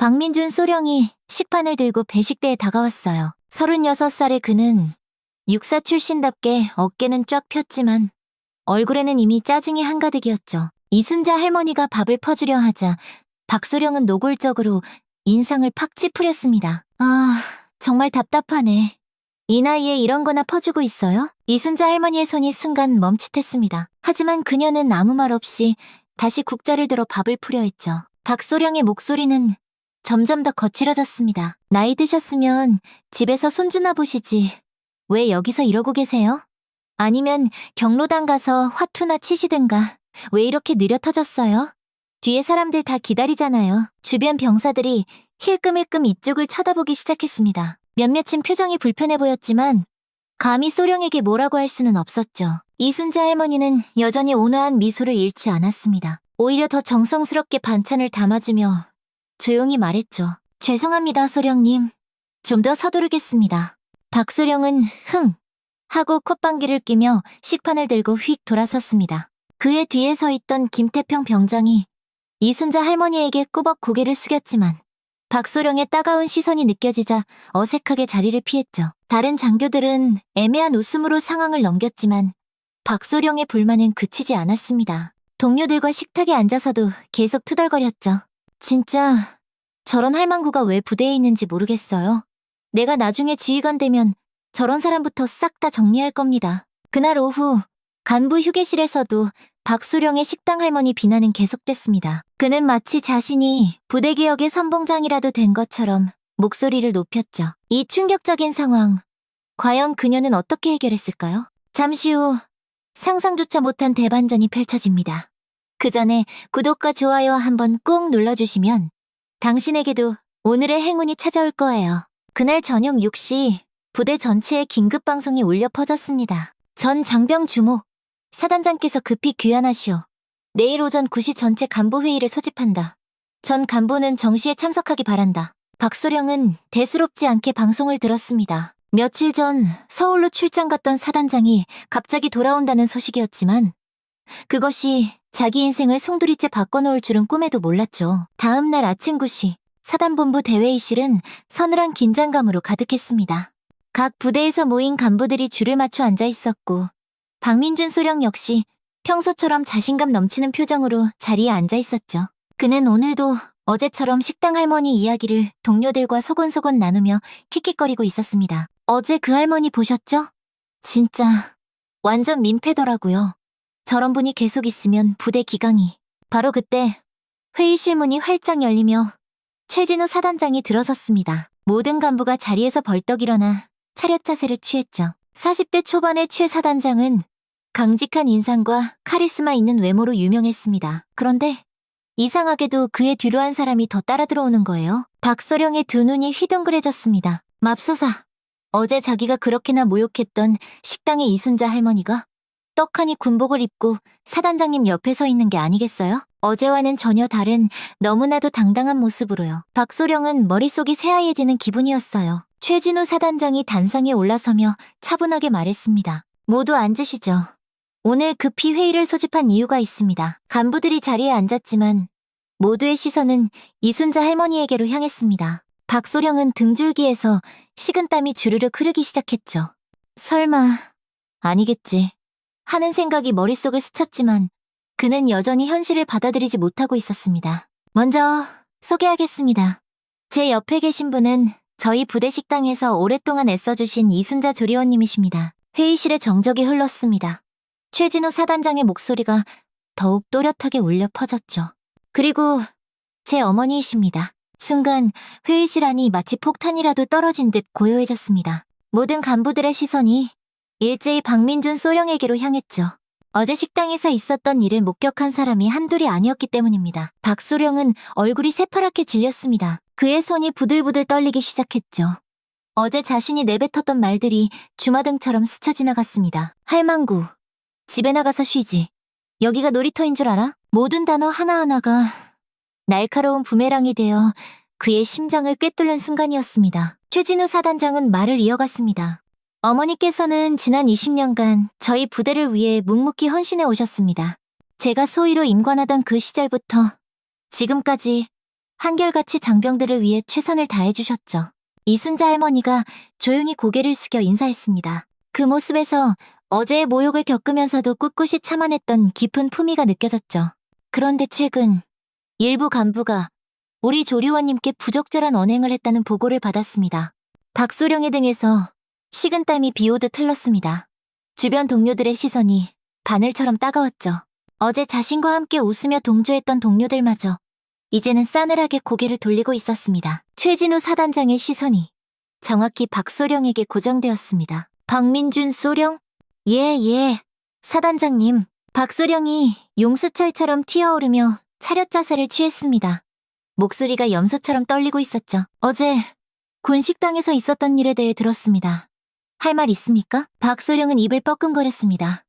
박민준 소령이 식판을 들고 배식대에 다가왔어요. 36살의 그는 육사 출신답게 어깨는 쫙 폈지만 얼굴에는 이미 짜증이 한가득이었죠. 이순자 할머니가 밥을 퍼주려 하자 박소령은 노골적으로 인상을 팍 찌푸렸습니다. 아, 정말 답답하네. 이 나이에 이런 거나 퍼주고 있어요? 이순자 할머니의 손이 순간 멈칫했습니다. 하지만 그녀는 아무 말 없이 다시 국자를 들어 밥을 풀려 했죠. 박소령의 목소리는 점점 더 거칠어졌습니다. 나이 드셨으면 집에서 손주나 보시지. 왜 여기서 이러고 계세요? 아니면 경로당 가서 화투나 치시든가. 왜 이렇게 느려 터졌어요? 뒤에 사람들 다 기다리잖아요. 주변 병사들이 힐끔힐끔 이쪽을 쳐다보기 시작했습니다. 몇몇은 표정이 불편해 보였지만 감히 소령에게 뭐라고 할 수는 없었죠. 이순자 할머니는 여전히 온화한 미소를 잃지 않았습니다. 오히려 더 정성스럽게 반찬을 담아주며 조용히 말했죠. 죄송합니다, 소령님. 좀 더 서두르겠습니다. 박소령은 흥! 하고 콧방귀를 뀌며 식판을 들고 휙 돌아섰습니다. 그의 뒤에 서 있던 김태평 병장이 이순자 할머니에게 꾸벅 고개를 숙였지만 박소령의 따가운 시선이 느껴지자 어색하게 자리를 피했죠. 다른 장교들은 애매한 웃음으로 상황을 넘겼지만 박소령의 불만은 그치지 않았습니다. 동료들과 식탁에 앉아서도 계속 투덜거렸죠. 진짜 저런 할망구가 왜 부대에 있는지 모르겠어요. 내가 나중에 지휘관 되면 저런 사람부터 싹 다 정리할 겁니다. 그날 오후 간부 휴게실에서도 박소령의 식당 할머니 비난은 계속됐습니다. 그는 마치 자신이 부대개혁의 선봉장이라도 된 것처럼 목소리를 높였죠. 이 충격적인 상황, 과연 그녀는 어떻게 해결했을까요? 잠시 후 상상조차 못한 대반전이 펼쳐집니다. 그 전에 구독과 좋아요 한번 꼭 눌러주시면 당신에게도 오늘의 행운이 찾아올 거예요. 그날 저녁 6시 부대 전체에 긴급방송이 울려 퍼졌습니다. 전 장병 주모, 사단장께서 급히 귀환하시오. 내일 오전 9시 전체 간부회의를 소집한다. 전 간부는 정시에 참석하기 바란다. 박소령은 대수롭지 않게 방송을 들었습니다. 며칠 전 서울로 출장 갔던 사단장이 갑자기 돌아온다는 소식이었지만 그것이 자기 인생을 송두리째 바꿔놓을 줄은 꿈에도 몰랐죠. 다음 날 아침 9시 사단본부 대회의실은 서늘한 긴장감으로 가득했습니다. 각 부대에서 모인 간부들이 줄을 맞춰 앉아 있었고 박민준 소령 역시 평소처럼 자신감 넘치는 표정으로 자리에 앉아 있었죠. 그는 오늘도 어제처럼 식당 할머니 이야기를 동료들과 소곤소곤 나누며 킥킥거리고 있었습니다. 어제 그 할머니 보셨죠? 진짜 완전 민폐더라고요. 저런 분이 계속 있으면 부대 기강이. 바로 그때 회의실 문이 활짝 열리며 최진우 사단장이 들어섰습니다. 모든 간부가 자리에서 벌떡 일어나 차렷 자세를 취했죠. 40대 초반의 최 사단장은 강직한 인상과 카리스마 있는 외모로 유명했습니다. 그런데 이상하게도 그의 뒤로 한 사람이 더 따라 들어오는 거예요. 박소령의 두 눈이 휘둥그레졌습니다. 맙소사, 어제 자기가 그렇게나 모욕했던 식당의 이순자 할머니가 떡하니 군복을 입고 사단장님 옆에 서 있는 게 아니겠어요? 어제와는 전혀 다른 너무나도 당당한 모습으로요. 박소령은 머릿속이 새하얘지는 기분이었어요. 최진우 사단장이 단상에 올라서며 차분하게 말했습니다. 모두 앉으시죠. 오늘 급히 회의를 소집한 이유가 있습니다. 간부들이 자리에 앉았지만 모두의 시선은 이순자 할머니에게로 향했습니다. 박소령은 등줄기에서 식은땀이 주르륵 흐르기 시작했죠. 설마 아니겠지 하는 생각이 머릿속을 스쳤지만 그는 여전히 현실을 받아들이지 못하고 있었습니다. 먼저 소개하겠습니다. 제 옆에 계신 분은 저희 부대 식당에서 오랫동안 애써주신 이순자 조리원님이십니다. 회의실에 정적이 흘렀습니다. 최진우 사단장의 목소리가 더욱 또렷하게 울려 퍼졌죠. 그리고 제 어머니이십니다. 순간 회의실 안이 마치 폭탄이라도 떨어진 듯 고요해졌습니다. 모든 간부들의 시선이 일제히 박민준 소령에게로 향했죠. 어제 식당에서 있었던 일을 목격한 사람이 한둘이 아니었기 때문입니다. 박소령은 얼굴이 새파랗게 질렸습니다. 그의 손이 부들부들 떨리기 시작했죠. 어제 자신이 내뱉었던 말들이 주마등처럼 스쳐 지나갔습니다. 할망구, 집에 나가서 쉬지. 여기가 놀이터인 줄 알아? 모든 단어 하나하나가 날카로운 부메랑이 되어 그의 심장을 꿰뚫는 순간이었습니다. 최진우 사단장은 말을 이어갔습니다. 어머니께서는 지난 20년간 저희 부대를 위해 묵묵히 헌신해 오셨습니다. 제가 소위로 임관하던 그 시절부터 지금까지 한결같이 장병들을 위해 최선을 다해주셨죠. 이순자 할머니가 조용히 고개를 숙여 인사했습니다. 그 모습에서 어제의 모욕을 겪으면서도 꿋꿋이 참아냈던 깊은 품위가 느껴졌죠. 그런데 최근 일부 간부가 우리 조리원님께 부적절한 언행을 했다는 보고를 받았습니다. 박소령의 등에서 식은땀이 비오듯 흘렀습니다. 주변 동료들의 시선이 바늘처럼 따가웠죠. 어제 자신과 함께 웃으며 동조했던 동료들마저 이제는 싸늘하게 고개를 돌리고 있었습니다. 최진우 사단장의 시선이 정확히 박소령에게 고정되었습니다. 박민준 소령? 예. 사단장님, 박소령이 용수철처럼 튀어오르며 차렷 자세를 취했습니다. 목소리가 염소처럼 떨리고 있었죠. 어제 군 식당에서 있었던 일에 대해 들었습니다. 할 말 있습니까? 박소령은 입을 뻐끔거렸습니다.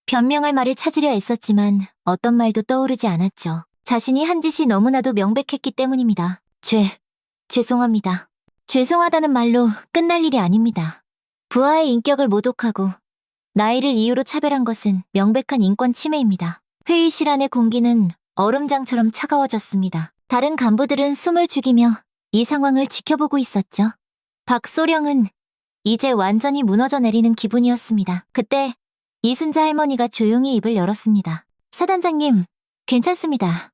변명할 말을 찾으려 애썼지만 어떤 말도 떠오르지 않았죠. 자신이 한 짓이 너무나도 명백했기 때문입니다. 죄송합니다. 죄송하다는 말로 끝날 일이 아닙니다. 부하의 인격을 모독하고 나이를 이유로 차별한 것은 명백한 인권 침해입니다. 회의실 안의 공기는 얼음장처럼 차가워졌습니다. 다른 간부들은 숨을 죽이며 이 상황을 지켜보고 있었죠. 박소령은 이제 완전히 무너져 내리는 기분이었습니다. 그때 이순자 할머니가 조용히 입을 열었습니다. 사단장님, 괜찮습니다.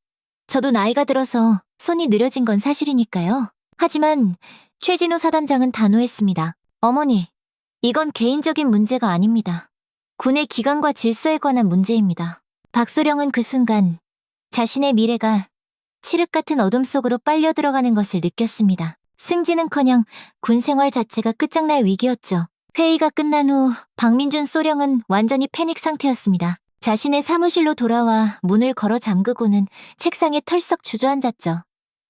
저도 나이가 들어서 손이 느려진 건 사실이니까요. 하지만 최진우 사단장은 단호했습니다. 어머니, 이건 개인적인 문제가 아닙니다. 군의 기강과 질서에 관한 문제입니다. 박소령은 그 순간 자신의 미래가 칠흑 같은 어둠 속으로 빨려 들어가는 것을 느꼈습니다. 승진은커녕 군 생활 자체가 끝장날 위기였죠. 회의가 끝난 후 박민준 소령은 완전히 패닉 상태였습니다. 자신의 사무실로 돌아와 문을 걸어 잠그고는 책상에 털썩 주저앉았죠.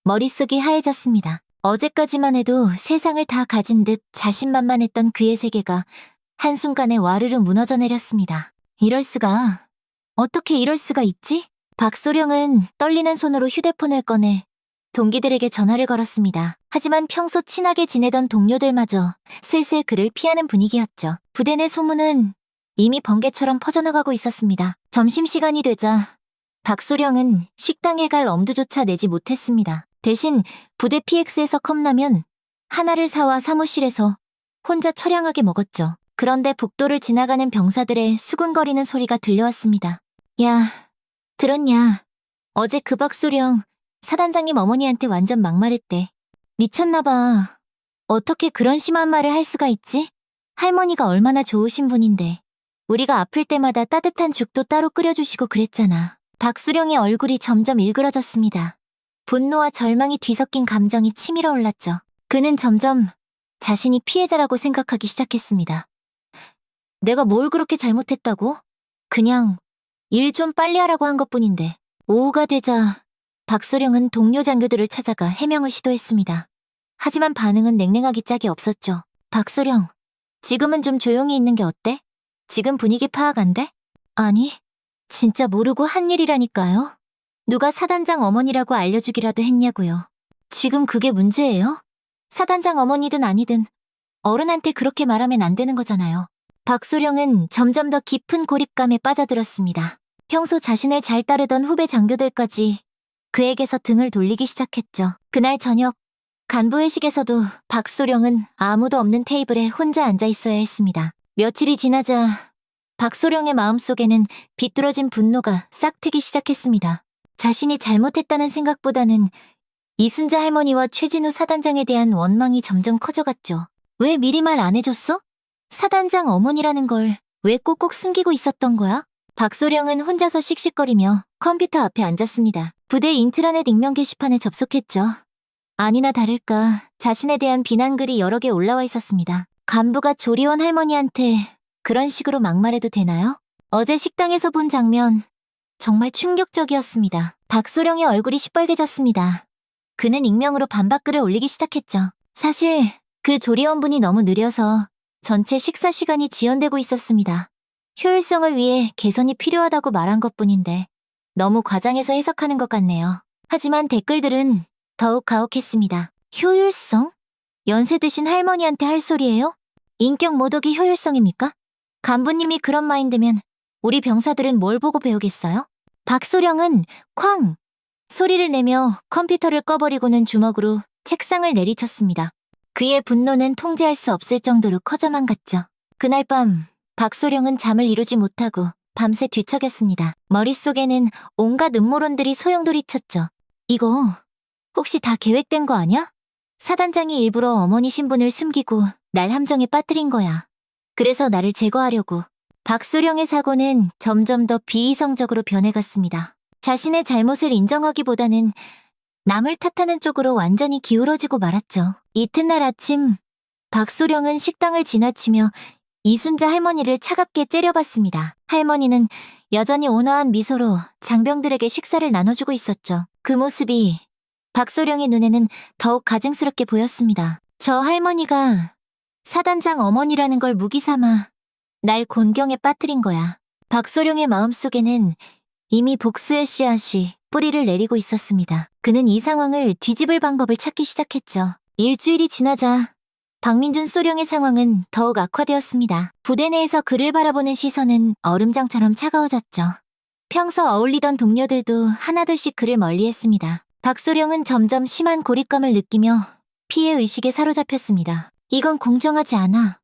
머릿속이 하얘졌습니다. 어제까지만 해도 세상을 다 가진 듯 자신만만했던 그의 세계가 한순간에 와르르 무너져 내렸습니다. 어떻게 이럴 수가 있지? 박소령은 떨리는 손으로 휴대폰을 꺼내 동기들에게 전화를 걸었습니다. 하지만 평소 친하게 지내던 동료들마저 슬슬 그를 피하는 분위기였죠. 부대 내 소문은 이미 번개처럼 퍼져나가고 있었습니다. 점심시간이 되자 박소령은 식당에 갈 엄두조차 내지 못했습니다. 대신 부대 PX에서 컵라면 하나를 사와 사무실에서 혼자 처량하게 먹었죠. 그런데 복도를 지나가는 병사들의 수군거리는 소리가 들려왔습니다. 야, 들었냐? 어제 그 박소령 사단장님 어머니한테 완전 막말했대. 미쳤나봐. 어떻게 그런 심한 말을 할 수가 있지? 할머니가 얼마나 좋으신 분인데. 우리가 아플 때마다 따뜻한 죽도 따로 끓여주시고 그랬잖아. 박수령의 얼굴이 점점 일그러졌습니다. 분노와 절망이 뒤섞인 감정이 치밀어 올랐죠. 그는 점점 자신이 피해자라고 생각하기 시작했습니다. 내가 뭘 그렇게 잘못했다고? 그냥 일 좀 빨리 하라고 한 것뿐인데. 오후가 되자 박소령은 동료 장교들을 찾아가 해명을 시도했습니다. 하지만 반응은 냉랭하기 짝이 없었죠. 박소령, 지금은 좀 조용히 있는 게 어때? 지금 분위기 파악 안 돼? 아니, 진짜 모르고 한 일이라니까요. 누가 사단장 어머니라고 알려주기라도 했냐고요. 지금 그게 문제예요? 사단장 어머니든 아니든 어른한테 그렇게 말하면 안 되는 거잖아요. 박소령은 점점 더 깊은 고립감에 빠져들었습니다. 평소 자신을 잘 따르던 후배 장교들까지 그에게서 등을 돌리기 시작했죠. 그날 저녁 간부회식에서도 박소령은 아무도 없는 테이블에 혼자 앉아 있어야 했습니다. 며칠이 지나자 박소령의 마음속에는 비뚤어진 분노가 싹트기 시작했습니다. 자신이 잘못했다는 생각보다는 이순자 할머니와 최진우 사단장에 대한 원망이 점점 커져갔죠. 왜 미리 말 안 해줬어? 사단장 어머니라는 걸 왜 꼭꼭 숨기고 있었던 거야? 박소령은 혼자서 씩씩거리며 컴퓨터 앞에 앉았습니다. 부대 인트라넷 익명 게시판에 접속했죠. 아니나 다를까 자신에 대한 비난글이 여러 개 올라와 있었습니다. 간부가 조리원 할머니한테 그런 식으로 막말해도 되나요? 어제 식당에서 본 장면 정말 충격적이었습니다. 박소령의 얼굴이 시뻘개졌습니다. 그는 익명으로 반박글을 올리기 시작했죠. 사실 그 조리원분이 너무 느려서 전체 식사 시간이 지연되고 있었습니다. 효율성을 위해 개선이 필요하다고 말한 것뿐인데 너무 과장해서 해석하는 것 같네요. 하지만 댓글들은 더욱 가혹했습니다. 효율성? 연세 드신 할머니한테 할 소리예요? 인격 모독이 효율성입니까? 간부님이 그런 마인드면 우리 병사들은 뭘 보고 배우겠어요? 박소령은 쾅! 소리를 내며 컴퓨터를 꺼버리고는 주먹으로 책상을 내리쳤습니다. 그의 분노는 통제할 수 없을 정도로 커져만 갔죠. 그날 밤 박소령은 잠을 이루지 못하고 밤새 뒤척였습니다. 머릿속에는 온갖 음모론들이 소용돌이쳤죠. 이거 혹시 다 계획된 거 아냐? 사단장이 일부러 어머니 신분을 숨기고 날 함정에 빠뜨린 거야. 그래서 나를 제거하려고. 박소령의 사고는 점점 더 비이성적으로 변해갔습니다. 자신의 잘못을 인정하기보다는 남을 탓하는 쪽으로 완전히 기울어지고 말았죠. 이튿날 아침, 박소령은 식당을 지나치며 이순자 할머니를 차갑게 째려봤습니다. 할머니는 여전히 온화한 미소로 장병들에게 식사를 나눠주고 있었죠. 그 모습이 박소령의 눈에는 더욱 가증스럽게 보였습니다. 저 할머니가 사단장 어머니라는 걸 무기삼아 날 곤경에 빠뜨린 거야. 박소령의 마음속에는 이미 복수의 씨앗이 뿌리를 내리고 있었습니다. 그는 이 상황을 뒤집을 방법을 찾기 시작했죠. 일주일이 지나자 박민준 소령의 상황은 더욱 악화되었습니다. 부대 내에서 그를 바라보는 시선은 얼음장처럼 차가워졌죠. 평소 어울리던 동료들도 하나둘씩 그를 멀리했습니다. 박소령은 점점 심한 고립감을 느끼며 피해의식에 사로잡혔습니다. 이건 공정하지 않아.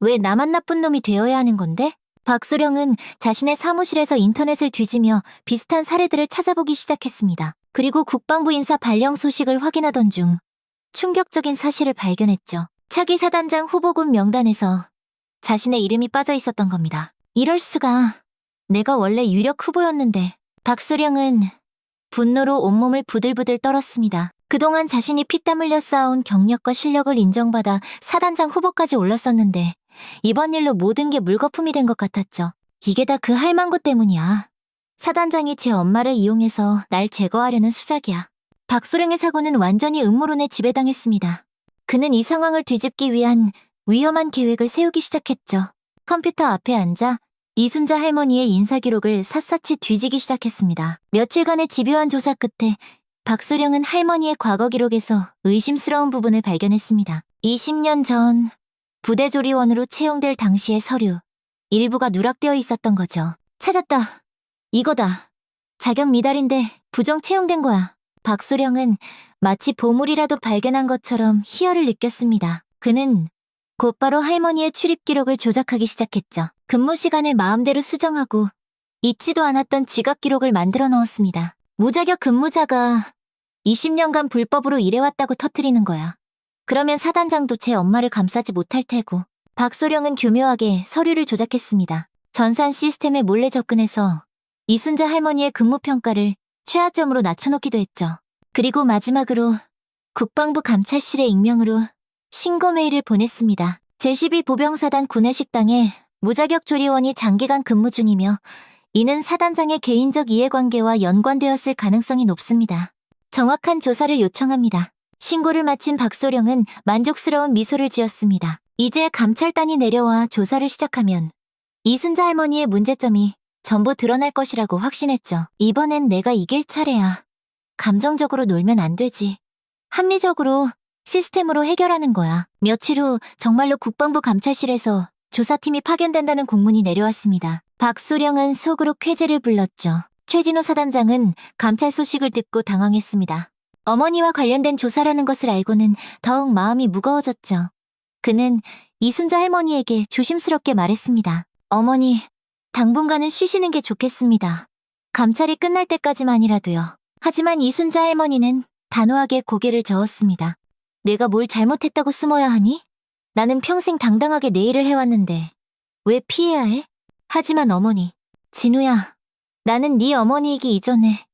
왜 나만 나쁜 놈이 되어야 하는 건데? 박소령은 자신의 사무실에서 인터넷을 뒤지며 비슷한 사례들을 찾아보기 시작했습니다. 그리고 국방부 인사 발령 소식을 확인하던 중 충격적인 사실을 발견했죠. 차기 사단장 후보군 명단에서 자신의 이름이 빠져 있었던 겁니다. 이럴 수가. 내가 원래 유력 후보였는데. 박소령은 분노로 온몸을 부들부들 떨었습니다. 그동안 자신이 피땀 흘려 쌓아온 경력과 실력을 인정받아 사단장 후보까지 올랐었는데 이번 일로 모든 게 물거품이 된 것 같았죠. 이게 다 그 할망구 때문이야. 사단장이 제 엄마를 이용해서 날 제거하려는 수작이야. 박소령의 사고는 완전히 음모론에 지배당했습니다. 그는 이 상황을 뒤집기 위한 위험한 계획을 세우기 시작했죠. 컴퓨터 앞에 앉아 이순자 할머니의 인사기록을 샅샅이 뒤지기 시작했습니다. 며칠간의 집요한 조사 끝에 박소령은 할머니의 과거 기록에서 의심스러운 부분을 발견했습니다. 20년 전 부대 조리원으로 채용될 당시의 서류 일부가 누락되어 있었던 거죠. 찾았다. 이거다. 자격 미달인데 부정 채용된 거야. 박소령은 마치 보물이라도 발견한 것처럼 희열을 느꼈습니다. 그는 곧바로 할머니의 출입 기록을 조작하기 시작했죠. 근무 시간을 마음대로 수정하고 잊지도 않았던 지각 기록을 만들어 넣었습니다. 무자격 근무자가 20년간 불법으로 일해왔다고 터뜨리는 거야. 그러면 사단장도 제 엄마를 감싸지 못할 테고. 박소령은 교묘하게 서류를 조작했습니다. 전산 시스템에 몰래 접근해서 이순자 할머니의 근무 평가를 최하점으로 낮춰놓기도 했죠. 그리고 마지막으로 국방부 감찰실에 익명으로 신고 메일을 보냈습니다. 제12 보병사단 구내식당에 무자격 조리원이 장기간 근무 중이며 이는 사단장의 개인적 이해관계와 연관되었을 가능성이 높습니다. 정확한 조사를 요청합니다. 신고를 마친 박소령은 만족스러운 미소를 지었습니다. 이제 감찰단이 내려와 조사를 시작하면 이순자 할머니의 문제점이 전부 드러날 것이라고 확신했죠. 이번엔 내가 이길 차례야. 감정적으로 놀면 안 되지. 합리적으로 시스템으로 해결하는 거야. 며칠 후 정말로 국방부 감찰실에서 조사팀이 파견된다는 공문이 내려왔습니다. 박소령은 속으로 쾌재를 불렀죠. 최진호 사단장은 감찰 소식을 듣고 당황했습니다. 어머니와 관련된 조사라는 것을 알고는 더욱 마음이 무거워졌죠. 그는 이순자 할머니에게 조심스럽게 말했습니다. 어머니, 당분간은 쉬시는 게 좋겠습니다. 감찰이 끝날 때까지만이라도요. 하지만 이순자 할머니는 단호하게 고개를 저었습니다. 내가 뭘 잘못했다고 숨어야 하니? 나는 평생 당당하게 내 일을 해왔는데 왜 피해야 해? 하지만 어머니, 진우야, 나는 네 어머니이기 이전에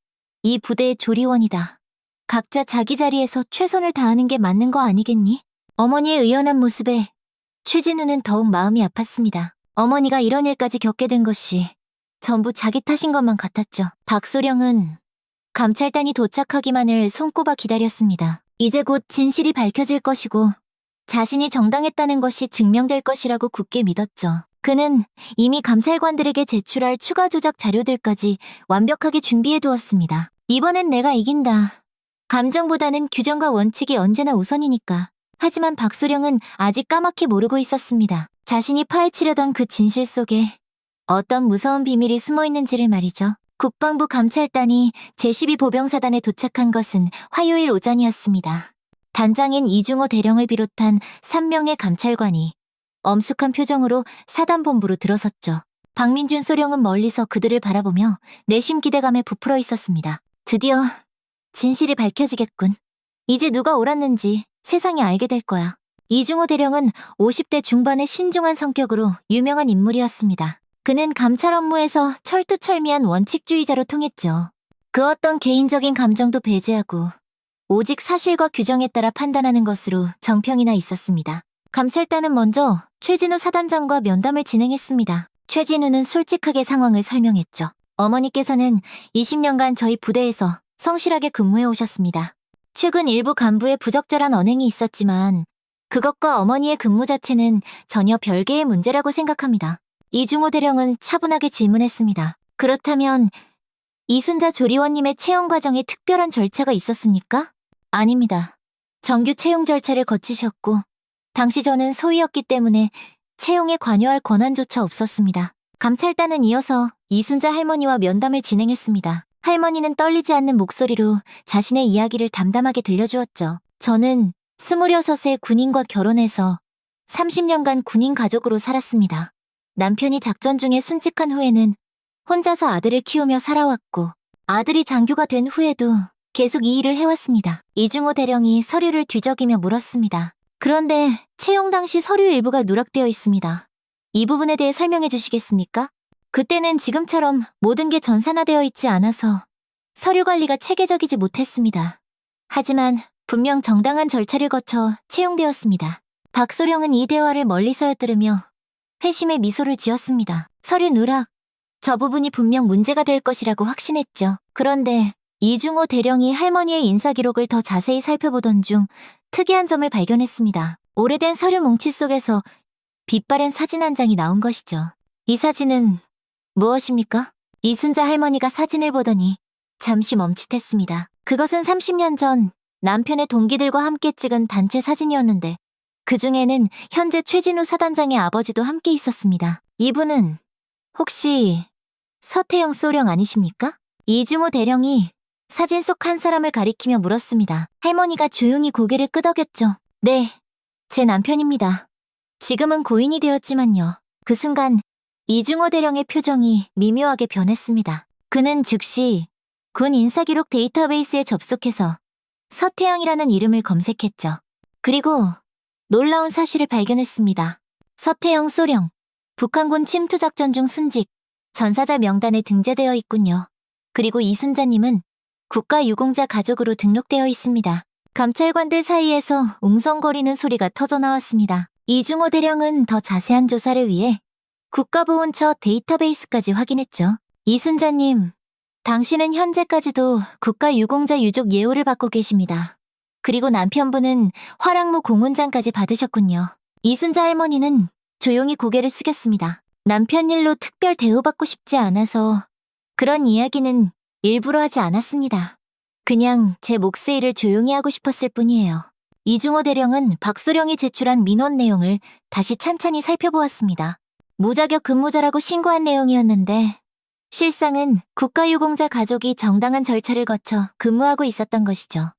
이 부대의 조리원이다. 각자 자기 자리에서 최선을 다하는 게 맞는 거 아니겠니? 어머니의 의연한 모습에 최진우는 더욱 마음이 아팠습니다. 어머니가 이런 일까지 겪게 된 것이 전부 자기 탓인 것만 같았죠. 박소령은 감찰단이 도착하기만을 손꼽아 기다렸습니다. 이제 곧 진실이 밝혀질 것이고 자신이 정당했다는 것이 증명될 것이라고 굳게 믿었죠. 그는 이미 감찰관들에게 제출할 추가 조작 자료들까지 완벽하게 준비해두었습니다. 이번엔 내가 이긴다. 감정보다는 규정과 원칙이 언제나 우선이니까. 하지만 박소령은 아직 까맣게 모르고 있었습니다. 자신이 파헤치려던 그 진실 속에 어떤 무서운 비밀이 숨어 있는지를 말이죠. 국방부 감찰단이 제12보병사단에 도착한 것은 화요일 오전이었습니다. 단장인 이중호 대령을 비롯한 3명의 감찰관이 엄숙한 표정으로 사단본부로 들어섰죠. 박민준 소령은 멀리서 그들을 바라보며 내심 기대감에 부풀어 있었습니다. 드디어 진실이 밝혀지겠군. 이제 누가 옳았는지 세상이 알게 될 거야. 이중호 대령은 50대 중반의 신중한 성격으로 유명한 인물이었습니다. 그는 감찰 업무에서 철두철미한 원칙주의자로 통했죠. 그 어떤 개인적인 감정도 배제하고 오직 사실과 규정에 따라 판단하는 것으로 정평이 나 있었습니다. 감찰단은 먼저 최진우 사단장과 면담을 진행했습니다. 최진우는 솔직하게 상황을 설명했죠. 어머니께서는 20년간 저희 부대에서 성실하게 근무해 오셨습니다. 최근 일부 간부의 부적절한 언행이 있었지만 그것과 어머니의 근무 자체는 전혀 별개의 문제라고 생각합니다. 이중호 대령은 차분하게 질문했습니다. 그렇다면 이순자 조리원님의 채용 과정에 특별한 절차가 있었습니까? 아닙니다. 정규 채용 절차를 거치셨고 당시 저는 소위였기 때문에 채용에 관여할 권한조차 없었습니다. 감찰단은 이어서 이순자 할머니와 면담을 진행했습니다. 할머니는 떨리지 않는 목소리로 자신의 이야기를 담담하게 들려주었죠. 저는 26세 군인과 결혼해서 30년간 군인 가족으로 살았습니다. 남편이 작전 중에 순직한 후에는 혼자서 아들을 키우며 살아왔고 아들이 장교가 된 후에도 계속 이 일을 해왔습니다. 이중호 대령이 서류를 뒤적이며 물었습니다. 그런데 채용 당시 서류 일부가 누락되어 있습니다. 이 부분에 대해 설명해 주시겠습니까? 그때는 지금처럼 모든 게 전산화되어 있지 않아서 서류 관리가 체계적이지 못했습니다. 하지만 분명 정당한 절차를 거쳐 채용되었습니다. 박소령은 이 대화를 멀리서 엿들으며 회심의 미소를 지었습니다. 서류 누락, 저 부분이 분명 문제가 될 것이라고 확신했죠. 그런데 이중호 대령이 할머니의 인사기록을 더 자세히 살펴보던 중 특이한 점을 발견했습니다. 오래된 서류 뭉치 속에서 빛바랜 사진 한 장이 나온 것이죠. 이 사진은 무엇입니까? 이순자 할머니가 사진을 보더니 잠시 멈칫했습니다. 그것은 30년 전 남편의 동기들과 함께 찍은 단체 사진이었는데 그 중에는 현재 최진우 사단장의 아버지도 함께 있었습니다. 이분은 혹시 서태영 소령 아니십니까? 이중호 대령이 사진 속 한 사람을 가리키며 물었습니다. 할머니가 조용히 고개를 끄덕였죠. 네, 제 남편입니다. 지금은 고인이 되었지만요. 그 순간 이중호 대령의 표정이 미묘하게 변했습니다. 그는 즉시 군 인사기록 데이터베이스에 접속해서 서태영이라는 이름을 검색했죠. 그리고 놀라운 사실을 발견했습니다. 서태영 소령, 북한군 침투작전 중 순직, 전사자 명단에 등재되어 있군요. 그리고 이순자님은 국가유공자 가족으로 등록되어 있습니다. 감찰관들 사이에서 웅성거리는 소리가 터져나왔습니다. 이중호 대령은 더 자세한 조사를 위해 국가보훈처 데이터베이스까지 확인했죠. 이순자님, 당신은 현재까지도 국가유공자 유족 예우를 받고 계십니다. 그리고 남편분은 화랑무 공훈장까지 받으셨군요. 이순자 할머니는 조용히 고개를 숙였습니다. 남편 일로 특별 대우받고 싶지 않아서 그런 이야기는 일부러 하지 않았습니다. 그냥 제 몫의 일을 조용히 하고 싶었을 뿐이에요. 이중호 대령은 박소령이 제출한 민원 내용을 다시 찬찬히 살펴보았습니다. 무자격 근무자라고 신고한 내용이었는데 실상은 국가유공자 가족이 정당한 절차를 거쳐 근무하고 있었던 것이죠.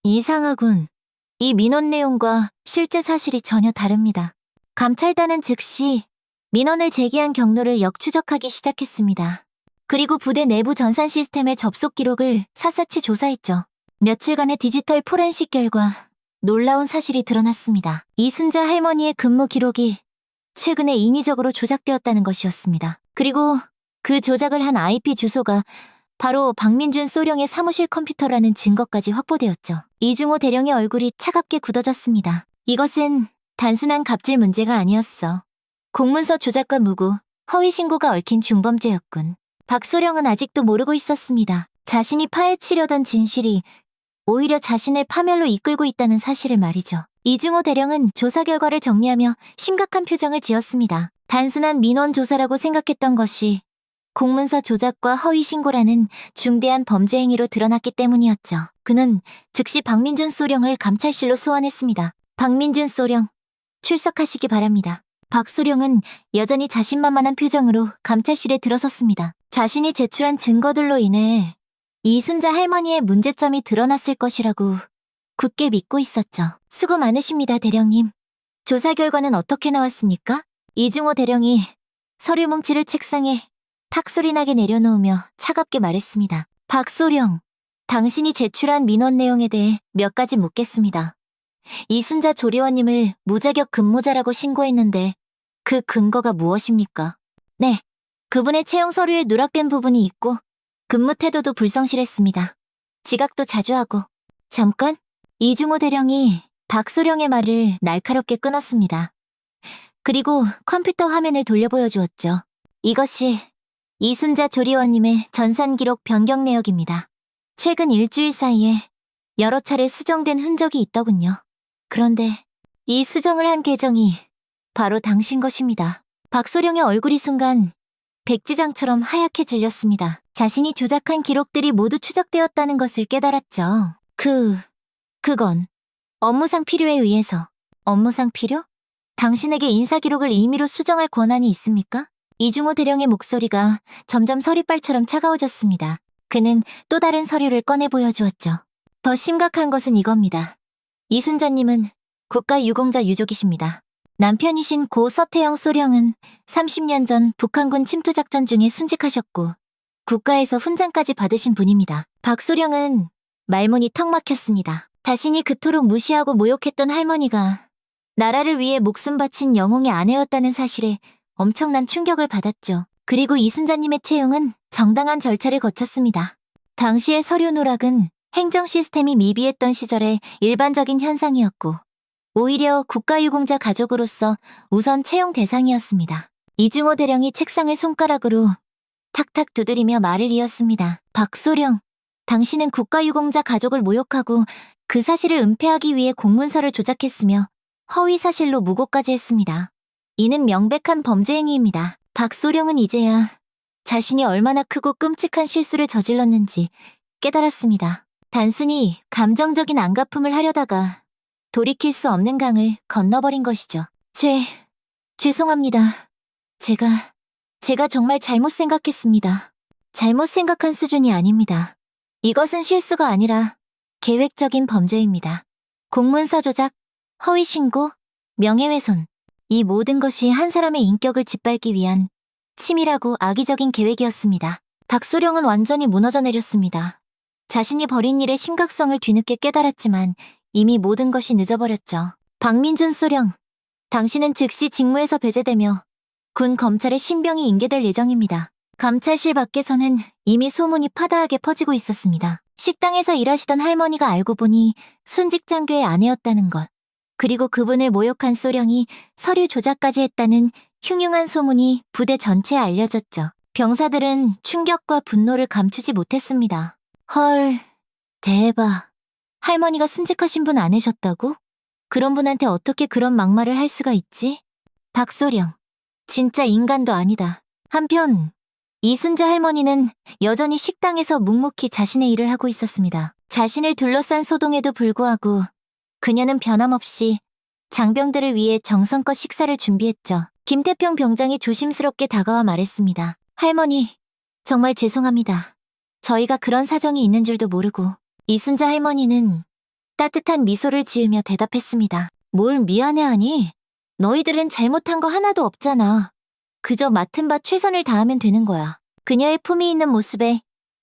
이상하군. 이 민원 내용과 실제 사실이 전혀 다릅니다. 감찰단은 즉시 민원을 제기한 경로를 역추적하기 시작했습니다. 그리고 부대 내부 전산 시스템의 접속 기록을 샅샅이 조사했죠. 며칠간의 디지털 포렌식 결과 놀라운 사실이 드러났습니다. 이순자 할머니의 근무 기록이 최근에 인위적으로 조작되었다는 것이었습니다. 그리고 그 조작을 한 IP 주소가 바로 박민준 소령의 사무실 컴퓨터라는 증거까지 확보되었죠. 이중호 대령의 얼굴이 차갑게 굳어졌습니다. 이것은 단순한 갑질 문제가 아니었어. 공문서 조작과 무고, 허위 신고가 얽힌 중범죄였군. 박소령은 아직도 모르고 있었습니다. 자신이 파헤치려던 진실이 오히려 자신을 파멸로 이끌고 있다는 사실을 말이죠. 이중호 대령은 조사 결과를 정리하며 심각한 표정을 지었습니다. 단순한 민원 조사라고 생각했던 것이 공문서 조작과 허위 신고라는 중대한 범죄 행위로 드러났기 때문이었죠. 그는 즉시 박민준 소령을 감찰실로 소환했습니다. 박민준 소령, 출석하시기 바랍니다. 박소령은 여전히 자신만만한 표정으로 감찰실에 들어섰습니다. 자신이 제출한 증거들로 인해 이순자 할머니의 문제점이 드러났을 것이라고 굳게 믿고 있었죠. 수고 많으십니다, 대령님. 조사 결과는 어떻게 나왔습니까? 이중호 대령이 서류 뭉치를 책상에 탁 소리 나게 내려놓으며 차갑게 말했습니다. 박소령, 당신이 제출한 민원 내용에 대해 몇 가지 묻겠습니다. 이순자 조리원님을 무자격 근무자라고 신고했는데 그 근거가 무엇입니까? 네, 그분의 채용 서류에 누락된 부분이 있고 근무 태도도 불성실했습니다. 지각도 자주 하고. 잠깐, 이중호 대령이 박소령의 말을 날카롭게 끊었습니다. 그리고 컴퓨터 화면을 돌려 보여주었죠. 이것이 이순자 조리원님의 전산 기록 변경 내역입니다. 최근 일주일 사이에 여러 차례 수정된 흔적이 있더군요. 그런데 이 수정을 한 계정이 바로 당신 것입니다. 박소령의 얼굴이 순간 백지장처럼 하얗게 질렸습니다. 자신이 조작한 기록들이 모두 추적되었다는 것을 깨달았죠. 그건 업무상 필요에 의해서. 업무상 필요? 당신에게 인사기록을 임의로 수정할 권한이 있습니까? 이중호 대령의 목소리가 점점 서리빨처럼 차가워졌습니다. 그는 또 다른 서류를 꺼내 보여주었죠. 더 심각한 것은 이겁니다. 이순자님은 국가유공자 유족이십니다. 남편이신 고 서태영 소령은 30년 전 북한군 침투작전 중에 순직하셨고 국가에서 훈장까지 받으신 분입니다. 박소령은 말문이 턱 막혔습니다. 자신이 그토록 무시하고 모욕했던 할머니가 나라를 위해 목숨 바친 영웅의 아내였다는 사실에 엄청난 충격을 받았죠. 그리고 이순자님의 채용은 정당한 절차를 거쳤습니다. 당시의 서류 누락은 행정 시스템이 미비했던 시절의 일반적인 현상이었고 오히려 국가유공자 가족으로서 우선 채용 대상이었습니다. 이중호 대령이 책상을 손가락으로 탁탁 두드리며 말을 이었습니다. 박소령, 당신은 국가유공자 가족을 모욕하고 그 사실을 은폐하기 위해 공문서를 조작했으며 허위 사실로 무고까지 했습니다. 이는 명백한 범죄 행위입니다. 박소령은 이제야 자신이 얼마나 크고 끔찍한 실수를 저질렀는지 깨달았습니다. 단순히 감정적인 안갚음을 하려다가 돌이킬 수 없는 강을 건너버린 것이죠. 죄송합니다. 제가 정말 잘못 생각했습니다. 잘못 생각한 수준이 아닙니다. 이것은 실수가 아니라 계획적인 범죄입니다. 공문서 조작, 허위 신고, 명예훼손, 이 모든 것이 한 사람의 인격을 짓밟기 위한 치밀하고 악의적인 계획이었습니다. 박소령은 완전히 무너져 내렸습니다. 자신이 벌인 일의 심각성을 뒤늦게 깨달았지만 이미 모든 것이 늦어버렸죠. 박민준 소령, 당신은 즉시 직무에서 배제되며 군 검찰의 신병이 인계될 예정입니다. 감찰실 밖에서는 이미 소문이 파다하게 퍼지고 있었습니다. 식당에서 일하시던 할머니가 알고 보니 순직장교의 아내였다는 것. 그리고 그분을 모욕한 소령이 서류 조작까지 했다는 흉흉한 소문이 부대 전체에 알려졌죠. 병사들은 충격과 분노를 감추지 못했습니다. 헐, 대박. 할머니가 순직하신 분 아내셨다고? 그런 분한테 어떻게 그런 막말을 할 수가 있지? 박소령, 진짜 인간도 아니다. 한편 이순자 할머니는 여전히 식당에서 묵묵히 자신의 일을 하고 있었습니다. 자신을 둘러싼 소동에도 불구하고 그녀는 변함없이 장병들을 위해 정성껏 식사를 준비했죠. 김태평 병장이 조심스럽게 다가와 말했습니다. 할머니, 정말 죄송합니다. 저희가 그런 사정이 있는 줄도 모르고. 이순자 할머니는 따뜻한 미소를 지으며 대답했습니다. 뭘 미안해하니? 너희들은 잘못한 거 하나도 없잖아. 그저 맡은 바 최선을 다하면 되는 거야. 그녀의 품위 있는 모습에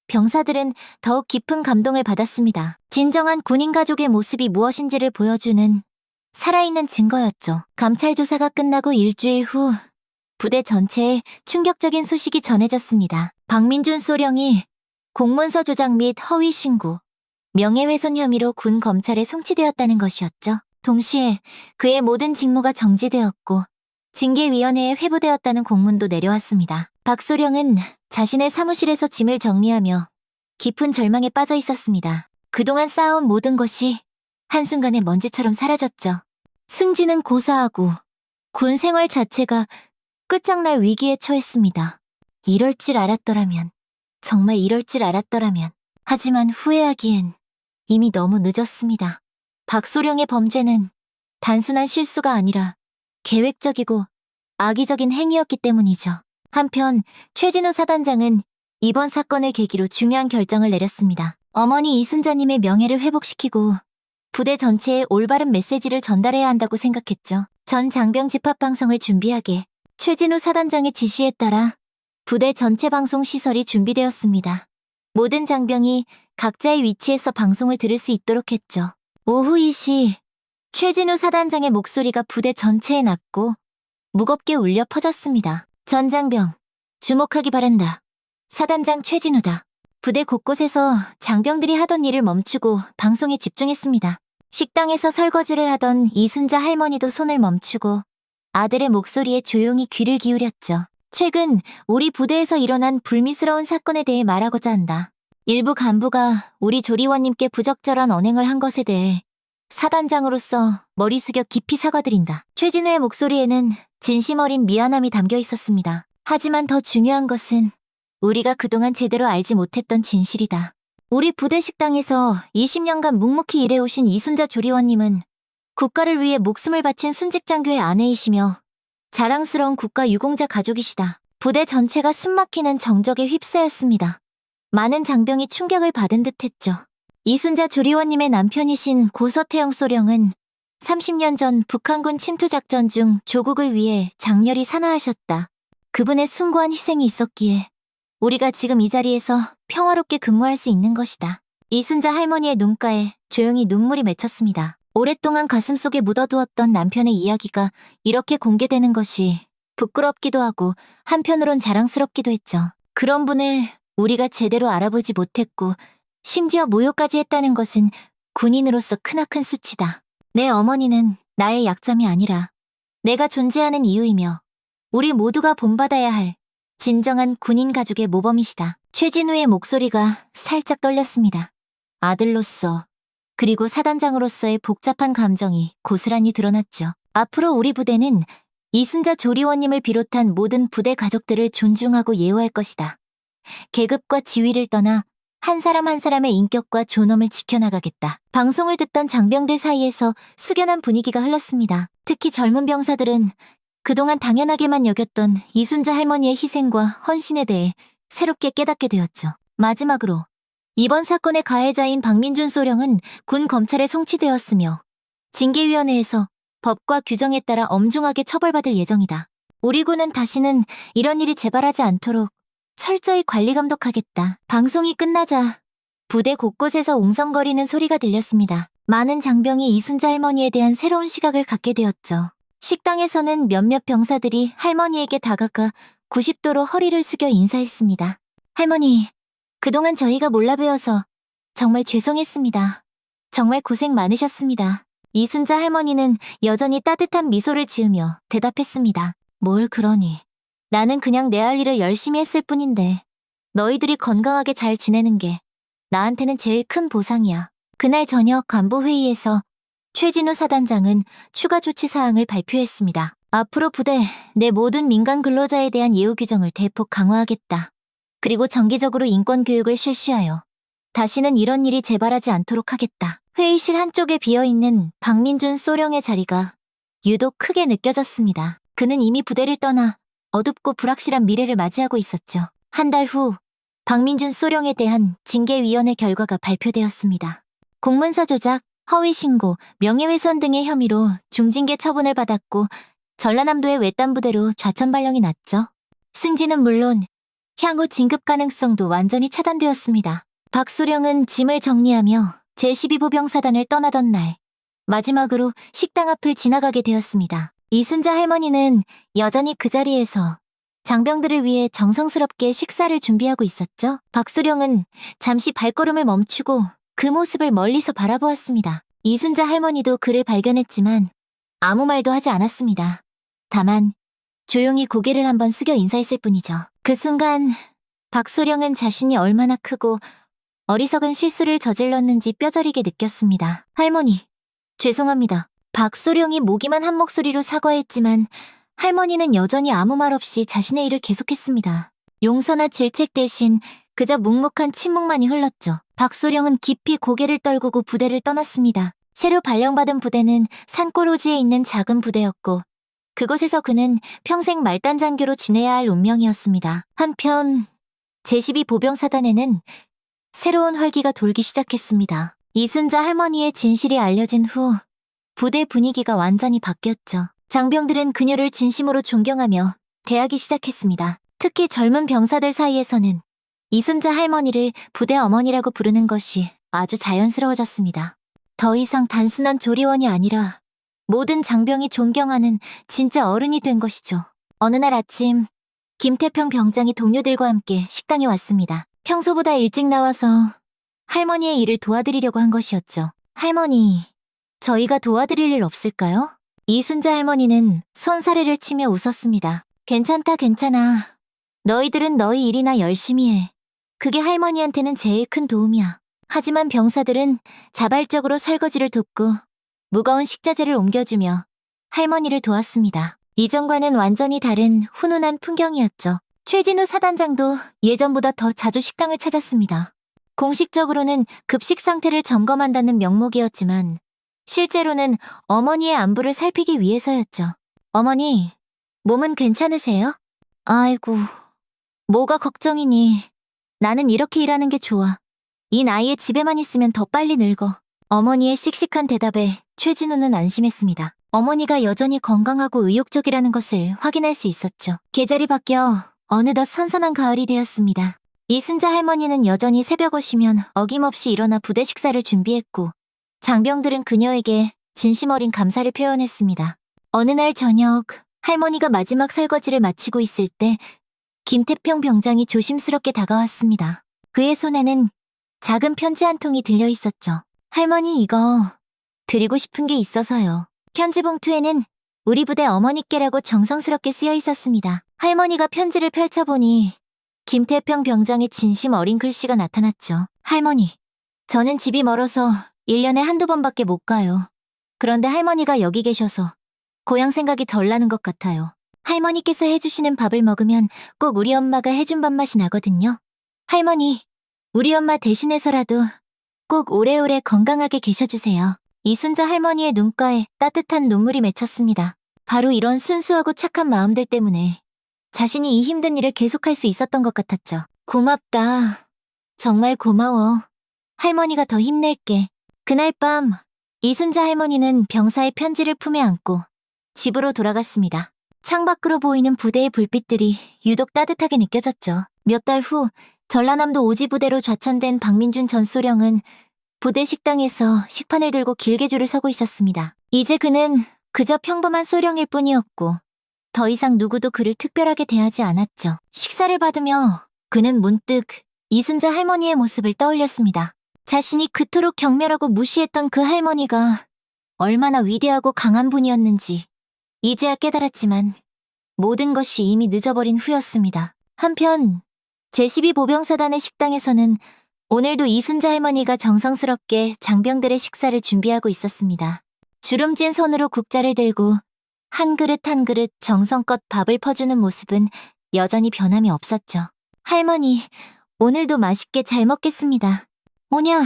병사들은 더욱 깊은 감동을 받았습니다. 진정한 군인 가족의 모습이 무엇인지를 보여주는 살아있는 증거였죠. 감찰 조사가 끝나고 일주일 후 부대 전체에 충격적인 소식이 전해졌습니다. 박민준 소령이 공문서 조작 및 허위 신고, 명예훼손 혐의로 군 검찰에 송치되었다는 것이었죠. 동시에 그의 모든 직무가 정지되었고 징계위원회에 회부되었다는 공문도 내려왔습니다. 박소령은 자신의 사무실에서 짐을 정리하며 깊은 절망에 빠져 있었습니다. 그동안 쌓아온 모든 것이 한순간에 먼지처럼 사라졌죠. 승진은 고사하고 군 생활 자체가 끝장날 위기에 처했습니다. 이럴 줄 알았더라면, 정말 이럴 줄 알았더라면. 하지만 후회하기엔 이미 너무 늦었습니다. 박소령의 범죄는 단순한 실수가 아니라 계획적이고 악의적인 행위였기 때문이죠. 한편 최진우 사단장은 이번 사건을 계기로 중요한 결정을 내렸습니다. 어머니 이순자님의 명예를 회복시키고 부대 전체에 올바른 메시지를 전달해야 한다고 생각했죠. 전 장병 집합 방송을 준비하게 최진우 사단장의 지시에 따라 부대 전체 방송 시설이 준비되었습니다. 모든 장병이 각자의 위치에서 방송을 들을 수 있도록 했죠. 오후 2시 최진우 사단장의 목소리가 부대 전체에 났고 무겁게 울려 퍼졌습니다. 전 장병, 주목하기 바란다. 사단장 최진우다. 부대 곳곳에서 장병들이 하던 일을 멈추고 방송에 집중했습니다. 식당에서 설거지를 하던 이순자 할머니도 손을 멈추고 아들의 목소리에 조용히 귀를 기울였죠. 최근 우리 부대에서 일어난 불미스러운 사건에 대해 말하고자 한다. 일부 간부가 우리 조리원님께 부적절한 언행을 한 것에 대해 사단장으로서 머리 숙여 깊이 사과드린다. 최진우의 목소리에는 진심 어린 미안함이 담겨 있었습니다. 하지만 더 중요한 것은 우리가 그동안 제대로 알지 못했던 진실이다. 우리 부대 식당에서 20년간 묵묵히 일해오신 이순자 조리원님은 국가를 위해 목숨을 바친 순직장교의 아내이시며 자랑스러운 국가 유공자 가족이시다. 부대 전체가 숨막히는 정적에 휩싸였습니다. 많은 장병이 충격을 받은 듯했죠. 이순자 조리원님의 남편이신 고서태영 소령은 30년 전 북한군 침투작전 중 조국을 위해 장렬히 산화하셨다. 그분의 숭고한 희생이 있었기에 우리가 지금 이 자리에서 평화롭게 근무할 수 있는 것이다. 이순자 할머니의 눈가에 조용히 눈물이 맺혔습니다. 오랫동안 가슴속에 묻어두었던 남편의 이야기가 이렇게 공개되는 것이 부끄럽기도 하고 한편으론 자랑스럽기도 했죠. 그런 분을 우리가 제대로 알아보지 못했고 심지어 모욕까지 했다는 것은 군인으로서 크나큰 수치다. 내 어머니는 나의 약점이 아니라 내가 존재하는 이유이며 우리 모두가 본받아야 할 진정한 군인 가족의 모범이시다. 최진우의 목소리가 살짝 떨렸습니다. 아들로서 그리고 사단장으로서의 복잡한 감정이 고스란히 드러났죠. 앞으로 우리 부대는 이순자 조리원님을 비롯한 모든 부대 가족들을 존중하고 예우할 것이다. 계급과 지위를 떠나 한 사람 한 사람의 인격과 존엄을 지켜나가겠다. 방송을 듣던 장병들 사이에서 숙연한 분위기가 흘렀습니다. 특히 젊은 병사들은 그동안 당연하게만 여겼던 이순자 할머니의 희생과 헌신에 대해 새롭게 깨닫게 되었죠. 마지막으로 이번 사건의 가해자인 박민준 소령은 군 검찰에 송치되었으며 징계위원회에서 법과 규정에 따라 엄중하게 처벌받을 예정이다. 우리 군은 다시는 이런 일이 재발하지 않도록 철저히 관리 감독하겠다. 방송이 끝나자 부대 곳곳에서 웅성거리는 소리가 들렸습니다. 많은 장병이 이순자 할머니에 대한 새로운 시각을 갖게 되었죠. 식당에서는 몇몇 병사들이 할머니에게 다가가 90도로 허리를 숙여 인사했습니다. 할머니, 그동안 저희가 몰라 배워서 정말 죄송했습니다. 정말 고생 많으셨습니다. 이순자 할머니는 여전히 따뜻한 미소를 지으며 대답했습니다. 뭘 그러니. 나는 그냥 내 할 일을 열심히 했을 뿐인데 너희들이 건강하게 잘 지내는 게 나한테는 제일 큰 보상이야. 그날 저녁 간부회의에서 최진우 사단장은 추가 조치 사항을 발표했습니다. 앞으로 부대 내 모든 민간 근로자에 대한 예우 규정을 대폭 강화하겠다. 그리고 정기적으로 인권 교육을 실시하여 다시는 이런 일이 재발하지 않도록 하겠다. 회의실 한쪽에 비어있는 박민준 소령의 자리가 유독 크게 느껴졌습니다. 그는 이미 부대를 떠나 어둡고 불확실한 미래를 맞이하고 있었죠. 한 달 후 박민준 소령에 대한 징계위원회 결과가 발표되었습니다. 공문서 조작, 허위 신고, 명예훼손 등의 혐의로 중징계 처분을 받았고 전라남도의 외딴 부대로 좌천 발령이 났죠. 승진은 물론 향후 진급 가능성도 완전히 차단되었습니다. 박소령은 짐을 정리하며 제12부 병사단을 떠나던 날 마지막으로 식당 앞을 지나가게 되었습니다. 이순자 할머니는 여전히 그 자리에서 장병들을 위해 정성스럽게 식사를 준비하고 있었죠. 박소령은 잠시 발걸음을 멈추고 그 모습을 멀리서 바라보았습니다. 이순자 할머니도 그를 발견했지만 아무 말도 하지 않았습니다. 다만 조용히 고개를 한번 숙여 인사했을 뿐이죠. 그 순간 박소령은 자신이 얼마나 크고 어리석은 실수를 저질렀는지 뼈저리게 느꼈습니다. 할머니, 죄송합니다. 박소령이 모기만 한 목소리로 사과했지만 할머니는 여전히 아무 말 없이 자신의 일을 계속했습니다. 용서나 질책 대신 그저 묵묵한 침묵만이 흘렀죠. 박소령은 깊이 고개를 떨구고 부대를 떠났습니다. 새로 발령받은 부대는 산골오지에 있는 작은 부대였고 그곳에서 그는 평생 말단 장교로 지내야 할 운명이었습니다. 한편 제12 보병사단에는 새로운 활기가 돌기 시작했습니다. 이순자 할머니의 진실이 알려진 후 부대 분위기가 완전히 바뀌었죠. 장병들은 그녀를 진심으로 존경하며 대하기 시작했습니다. 특히 젊은 병사들 사이에서는 이순자 할머니를 부대 어머니라고 부르는 것이 아주 자연스러워졌습니다. 더 이상 단순한 조리원이 아니라 모든 장병이 존경하는 진짜 어른이 된 것이죠. 어느 날 아침, 김태평 병장이 동료들과 함께 식당에 왔습니다. 평소보다 일찍 나와서 할머니의 일을 도와드리려고 한 것이었죠. 할머니, 저희가 도와드릴 일 없을까요? 이순자 할머니는 손사래를 치며 웃었습니다. 괜찮다, 괜찮아. 너희들은 너희 일이나 열심히 해. 그게 할머니한테는 제일 큰 도움이야. 하지만 병사들은 자발적으로 설거지를 돕고 무거운 식자재를 옮겨주며 할머니를 도왔습니다. 이전과는 완전히 다른 훈훈한 풍경이었죠. 최진우 사단장도 예전보다 더 자주 식당을 찾았습니다. 공식적으로는 급식 상태를 점검한다는 명목이었지만 실제로는 어머니의 안부를 살피기 위해서였죠. 어머니, 몸은 괜찮으세요? 아이고, 뭐가 걱정이니. 나는 이렇게 일하는 게 좋아. 이 나이에 집에만 있으면 더 빨리 늙어. 어머니의 씩씩한 대답에 최진우는 안심했습니다. 어머니가 여전히 건강하고 의욕적이라는 것을 확인할 수 있었죠. 계절이 바뀌어 어느덧 선선한 가을이 되었습니다. 이순자 할머니는 여전히 새벽 오시면 어김없이 일어나 부대 식사를 준비했고 장병들은 그녀에게 진심 어린 감사를 표현했습니다. 어느 날 저녁, 할머니가 마지막 설거지를 마치고 있을 때 김태평 병장이 조심스럽게 다가왔습니다. 그의 손에는 작은 편지 한 통이 들려 있었죠. 할머니, 이거 드리고 싶은 게 있어서요. 편지 봉투에는 우리 부대 어머니께라고 정성스럽게 쓰여 있었습니다. 할머니가 편지를 펼쳐보니 김태평 병장의 진심 어린 글씨가 나타났죠. 할머니, 저는 집이 멀어서 1년에 한두 번밖에 못 가요. 그런데 할머니가 여기 계셔서 고향 생각이 덜 나는 것 같아요. 할머니께서 해주시는 밥을 먹으면 꼭 우리 엄마가 해준 밥 맛이 나거든요. 할머니, 우리 엄마 대신해서라도 꼭 오래오래 건강하게 계셔주세요. 이순자 할머니의 눈가에 따뜻한 눈물이 맺혔습니다. 바로 이런 순수하고 착한 마음들 때문에 자신이 이 힘든 일을 계속할 수 있었던 것 같았죠. 고맙다. 정말 고마워. 할머니가 더 힘낼게. 그날 밤, 이순자 할머니는 병사의 편지를 품에 안고 집으로 돌아갔습니다. 창밖으로 보이는 부대의 불빛들이 유독 따뜻하게 느껴졌죠. 몇 달 후, 전라남도 오지부대로 좌천된 박민준 전 소령은 부대 식당에서 식판을 들고 길게 줄을 서고 있었습니다. 이제 그는 그저 평범한 소령일 뿐이었고 더 이상 누구도 그를 특별하게 대하지 않았죠. 식사를 받으며 그는 문득 이순자 할머니의 모습을 떠올렸습니다. 자신이 그토록 경멸하고 무시했던 그 할머니가 얼마나 위대하고 강한 분이었는지 이제야 깨달았지만 모든 것이 이미 늦어버린 후였습니다. 한편 제12 보병사단의 식당에서는 오늘도 이순자 할머니가 정성스럽게 장병들의 식사를 준비하고 있었습니다. 주름진 손으로 국자를 들고 한 그릇 한 그릇 정성껏 밥을 퍼주는 모습은 여전히 변함이 없었죠. 할머니, 오늘도 맛있게 잘 먹겠습니다. 오냐,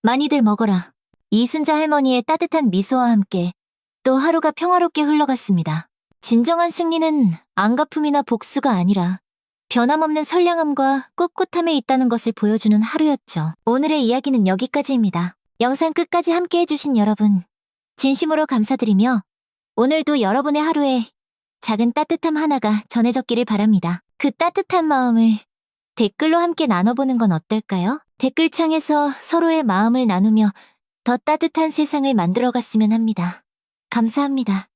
많이들 먹어라. 이순자 할머니의 따뜻한 미소와 함께 또 하루가 평화롭게 흘러갔습니다. 진정한 승리는 안가품이나 복수가 아니라 변함없는 선량함과 꿋꿋함에 있다는 것을 보여주는 하루였죠. 오늘의 이야기는 여기까지입니다. 영상 끝까지 함께 해주신 여러분, 진심으로 감사드리며 오늘도 여러분의 하루에 작은 따뜻함 하나가 전해졌기를 바랍니다. 그 따뜻한 마음을 댓글로 함께 나눠보는 건 어떨까요? 댓글창에서 서로의 마음을 나누며 더 따뜻한 세상을 만들어갔으면 합니다. 감사합니다.